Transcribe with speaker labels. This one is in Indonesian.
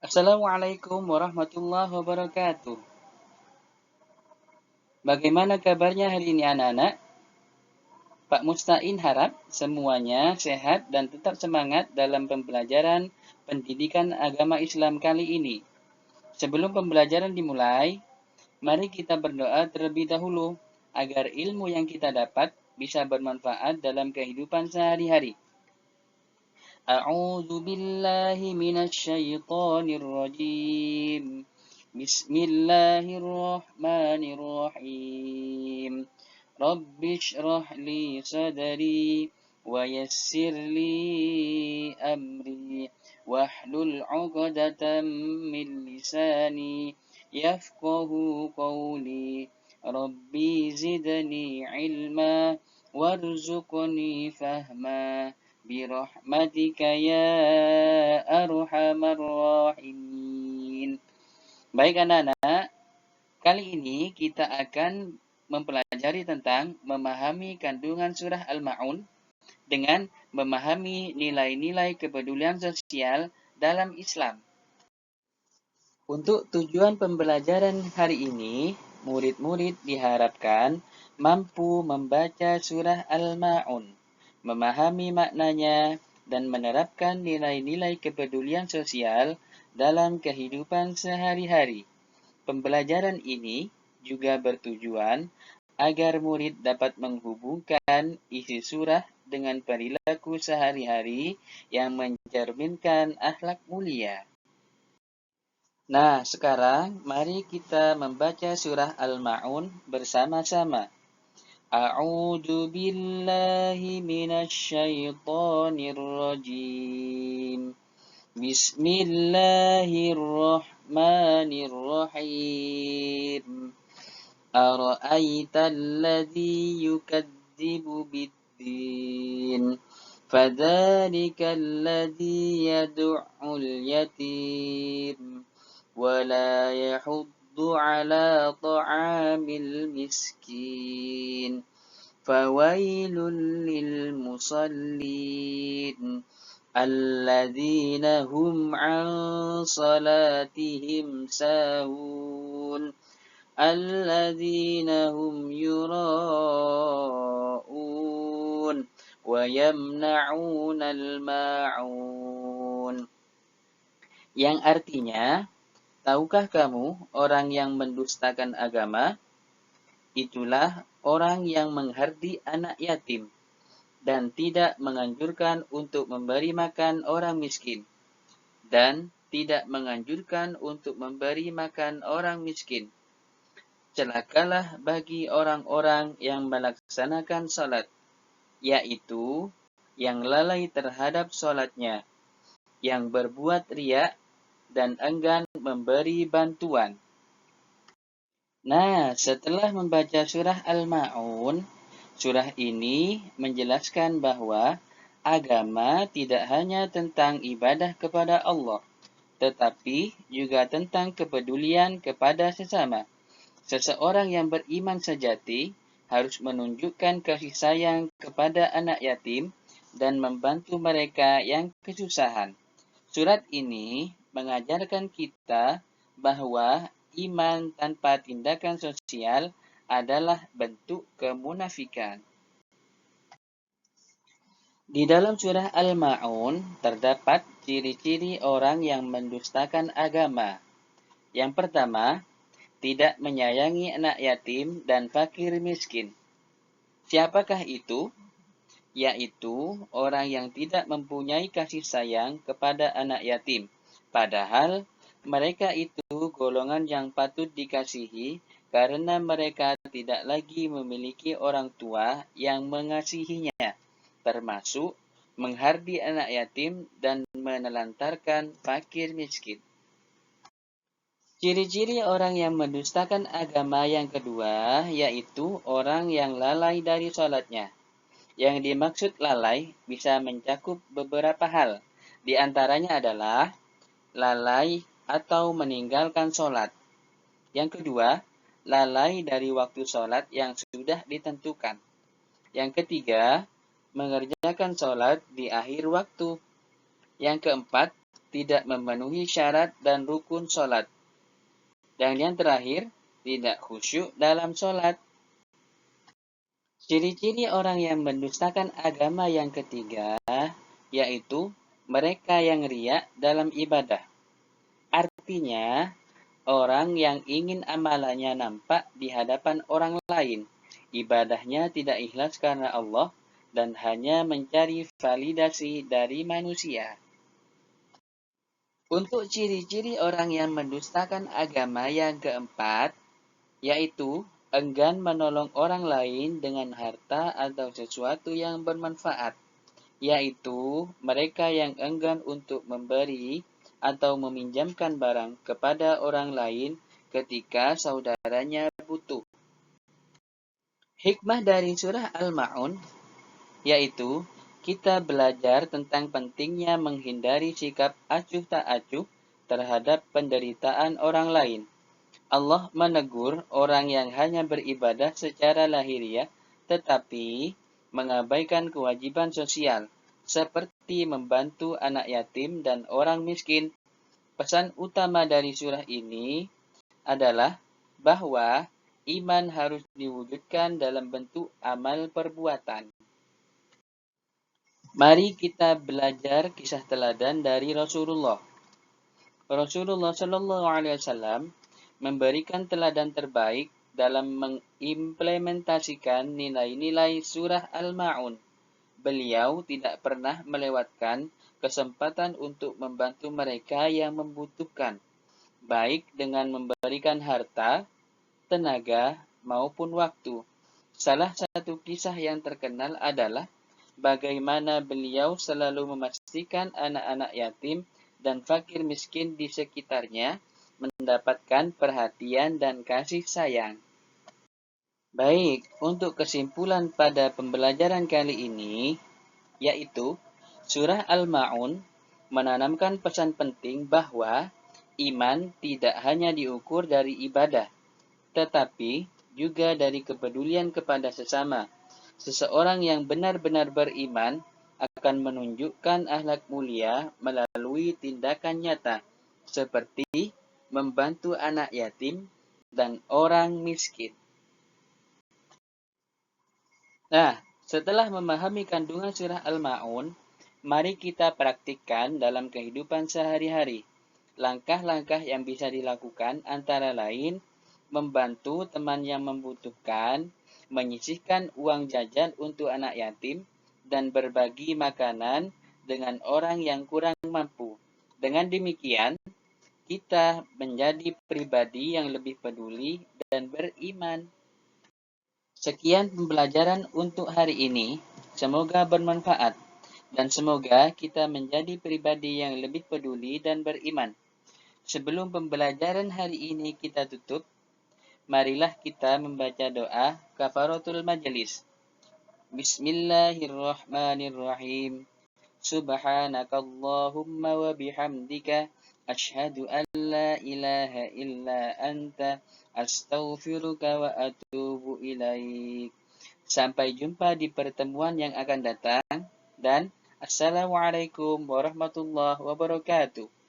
Speaker 1: Assalamualaikum warahmatullahi wabarakatuh. Bagaimana kabarnya hari ini anak-anak? Pak Mustain harap semuanya sehat dan tetap semangat dalam pembelajaran pendidikan agama Islam kali ini. Sebelum pembelajaran dimulai, mari kita berdoa terlebih dahulu agar ilmu yang kita dapat bisa bermanfaat dalam kehidupan sehari-hari. A'udzu billahi minasyaitonir rajim. Bismillahirrahmanirrahim. Rabbi shrah li sadri wa yassir li amri wahlul 'uqdatam min lisani yafqahu qawli. Rabbi zidni ilma warzuqni fahma birahmatika ya arhamar rahimin. Baik anak-anak, kali ini kita akan mempelajari tentang memahami kandungan surah Al-Ma'un dengan memahami nilai-nilai kepedulian sosial dalam Islam. Untuk tujuan pembelajaran hari ini, murid-murid diharapkan mampu membaca surah Al-Ma'un, memahami maknanya, dan menerapkan nilai-nilai kepedulian sosial dalam kehidupan sehari-hari. Pembelajaran ini juga bertujuan agar murid dapat menghubungkan isi surah dengan perilaku sehari-hari yang mencerminkan akhlak mulia. Nah, sekarang mari kita membaca surah Al-Ma'un bersama-sama. A'udzu billahi minasyaitonir rajim. Bismillahirrahmanirrahim. Ara'aital ladzi yukadzibu biddin. Fadzalikal ladzi yad'ul yatim. ولا يحض على طعام المسكين فويل للمصلين الذين هم عن صلاتهم ساهون الذين هم يراءون ويمنعون الماعون, yang artinya, tahukah kamu orang yang mendustakan agama? Itulah orang yang menghardi anak yatim dan tidak menganjurkan untuk memberi makan orang miskin dan tidak menganjurkan untuk memberi makan orang miskin. Celakalah bagi orang-orang yang melaksanakan salat, yaitu yang lalai terhadap salatnya, yang berbuat riya dan enggan memberi bantuan. Nah, setelah membaca surah Al-Ma'un, surah ini menjelaskan bahwa agama tidak hanya tentang ibadah kepada Allah, tetapi juga tentang kepedulian kepada sesama. Seseorang yang beriman sejati harus menunjukkan kasih sayang kepada anak yatim dan membantu mereka yang kesusahan. Surat ini mengajarkan kita bahwa iman tanpa tindakan sosial adalah bentuk kemunafikan. Di dalam surah Al-Ma'un terdapat ciri-ciri orang yang mendustakan agama. Yang pertama, tidak menyayangi anak yatim dan fakir miskin. Siapakah itu? Yaitu orang yang tidak mempunyai kasih sayang kepada anak yatim. Padahal mereka itu golongan yang patut dikasihi karena mereka tidak lagi memiliki orang tua yang mengasihinya, termasuk menghardi anak yatim dan menelantarkan fakir miskin. Ciri-ciri orang yang mendustakan agama yang kedua yaitu orang yang lalai dari sholatnya. Yang dimaksud lalai bisa mencakup beberapa hal. Di antaranya adalah lalai atau meninggalkan sholat. Yang kedua, lalai dari waktu sholat yang sudah ditentukan. Yang ketiga, mengerjakan sholat di akhir waktu. Yang keempat, tidak memenuhi syarat dan rukun sholat. Dan yang terakhir, tidak khusyuk dalam sholat. Ciri-ciri orang yang mendustakan agama yang ketiga, yaitu mereka yang riya dalam ibadah. Artinya, orang yang ingin amalannya nampak di hadapan orang lain, ibadahnya tidak ikhlas karena Allah, dan hanya mencari validasi dari manusia. Untuk ciri-ciri orang yang mendustakan agama yang keempat, yaitu enggan menolong orang lain dengan harta atau sesuatu yang bermanfaat, yaitu mereka yang enggan untuk memberi atau meminjamkan barang kepada orang lain ketika saudaranya butuh. Hikmah dari surah Al-Ma'un, yaitu kita belajar tentang pentingnya menghindari sikap acuh tak acuh terhadap penderitaan orang lain. Allah menegur orang yang hanya beribadah secara lahiriah tetapi mengabaikan kewajiban sosial, seperti membantu anak yatim dan orang miskin. Pesan utama dari surah ini adalah bahwa iman harus diwujudkan dalam bentuk amal perbuatan. Mari kita belajar kisah teladan dari Rasulullah. Rasulullah Shallallahu Alaihi Wasallam memberikan teladan terbaik dalam mengimplementasikan nilai-nilai surah Al-Ma'un. Beliau tidak pernah melewatkan kesempatan untuk membantu mereka yang membutuhkan, baik dengan memberikan harta, tenaga, maupun waktu. Salah satu kisah yang terkenal adalah bagaimana beliau selalu memastikan anak-anak yatim dan fakir miskin di sekitarnya mendapatkan perhatian dan kasih sayang. Baik, untuk kesimpulan pada pembelajaran kali ini, yaitu surah Al-Ma'un menanamkan pesan penting bahwa iman tidak hanya diukur dari ibadah, tetapi juga dari kepedulian kepada sesama. Seseorang yang benar-benar beriman akan menunjukkan akhlak mulia melalui tindakan nyata, seperti membantu anak yatim dan orang miskin. Nah, setelah memahami kandungan surah Al-Ma'un, mari kita praktikkan dalam kehidupan sehari-hari. Langkah-langkah yang bisa dilakukan antara lain membantu teman yang membutuhkan, menyisihkan uang jajan untuk anak yatim, dan berbagi makanan dengan orang yang kurang mampu. Dengan demikian, kita menjadi pribadi yang lebih peduli dan beriman. Sekian pembelajaran untuk hari ini. Semoga bermanfaat dan semoga kita menjadi pribadi yang lebih peduli dan beriman. Sebelum pembelajaran hari ini kita tutup, marilah kita membaca doa kafaratul majelis. Bismillahirrahmanirrahim. Subhanakallahumma wa bihamdika asyhadu an la ilaha illa anta astaghfiruka wa atubu ilaik. Sampai jumpa di pertemuan yang akan datang dan assalamualaikum warahmatullahi wabarakatuh.